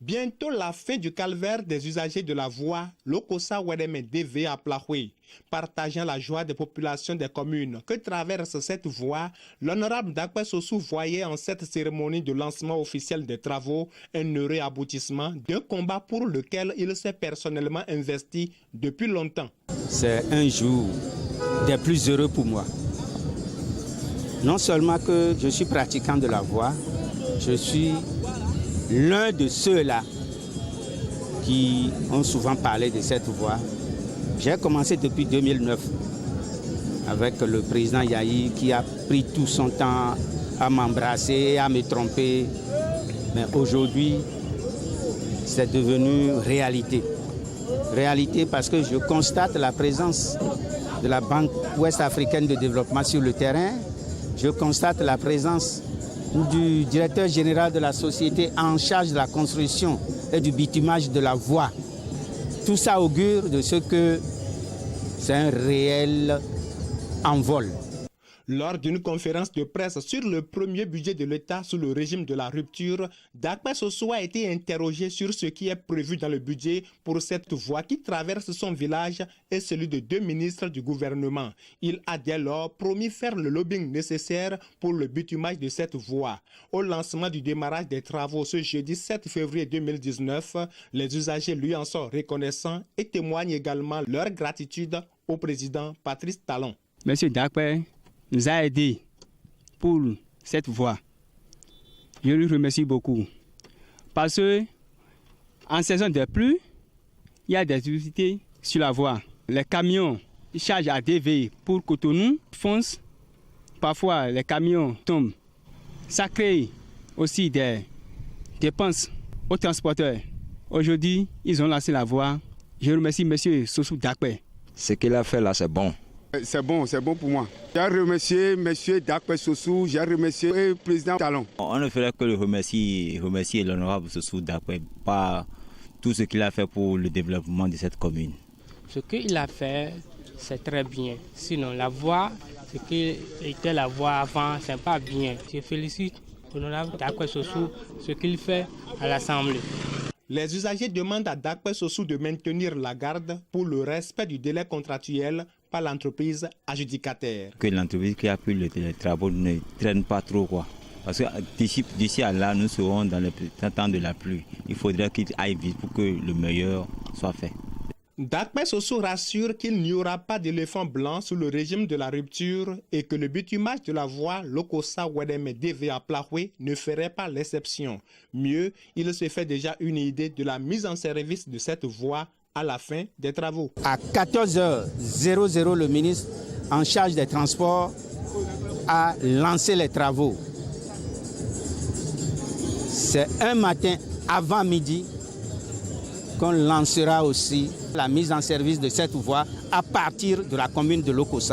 Bientôt la fin du calvaire des usagers de la voie Lokossa Wedeme DV à Plahoué. Partageant la joie des populations des communes que traverse cette voie, l'honorable Dakwe Sossou voyait en cette cérémonie de lancement officiel des travaux un heureux aboutissement d'un combat pour lequel il s'est personnellement investi depuis longtemps. C'est un jour des plus heureux pour moi. Non seulement que je suis pratiquant de la voie, je suis l'un de ceux-là qui ont souvent parlé de cette voie. J'ai commencé depuis 2009 avec le président Yahi qui a pris tout son temps à m'embrasser, à me tromper. Mais aujourd'hui, c'est devenu réalité. Réalité parce que je constate la présence de la Banque ouest-africaine de développement sur le terrain. Je constate la présence du directeur général de la société en charge de la construction et du bitumage de la voie. Tout ça augure de ce que c'est un réel envol. Lors d'une conférence de presse sur le premier budget de l'État sous le régime de la rupture, Dakwe Sossou a été interrogé sur ce qui est prévu dans le budget pour cette voie qui traverse son village et celui de 2 ministres du gouvernement. Il a dès lors promis faire le lobbying nécessaire pour le bitumage de cette voie. Au lancement du démarrage des travaux ce jeudi 7 février 2019, les usagers lui en sont reconnaissants et témoignent également leur gratitude au président Patrice Talon. Monsieur Dakwe nous a aidés pour cette voie. Je lui remercie beaucoup. Parce que en saison de pluie, il y a des difficultés sur la voie. Les camions chargent à DV pour Cotonou foncent. Parfois, les camions tombent. Ça crée aussi des dépenses aux transporteurs. Aujourd'hui, ils ont lancé la voie. Je remercie M. Sossou Dakwe. Ce qu'il a fait là, c'est bon. C'est bon pour moi. J'ai remercié M. Dakwe Sossou, j'ai remercié le président Talon. On ne ferait que le remercier l'honorable Sossou Dakwe par tout ce qu'il a fait pour le développement de cette commune. Ce qu'il a fait, c'est très bien. Sinon, la voie, ce qui était la voie avant, c'est pas bien. Je félicite l'honorable Dakwe Sossou, ce qu'il fait à l'Assemblée. Les usagers demandent à Dakwe Sossou de maintenir la garde pour le respect du délai contractuel par l'entreprise adjudicataire. Que l'entreprise qui a pris les travaux ne traîne pas trop, quoi. Parce que d'ici à là, nous serons dans le temps de la pluie. Il faudrait qu'il aille vite pour que le meilleur soit fait. Dakwe Sossou rassure qu'il n'y aura pas d'éléphant blanc sous le régime de la rupture et que le bitumage de la voie Lokossa Wedeme DV à Plahoué ne ferait pas l'exception. Mieux, il se fait déjà une idée de la mise en service de cette voie à la fin des travaux. À 14h00, le ministre en charge des transports a lancé les travaux. C'est un matin avant midi qu'on lancera aussi la mise en service de cette voie à partir de la commune de Lokossa.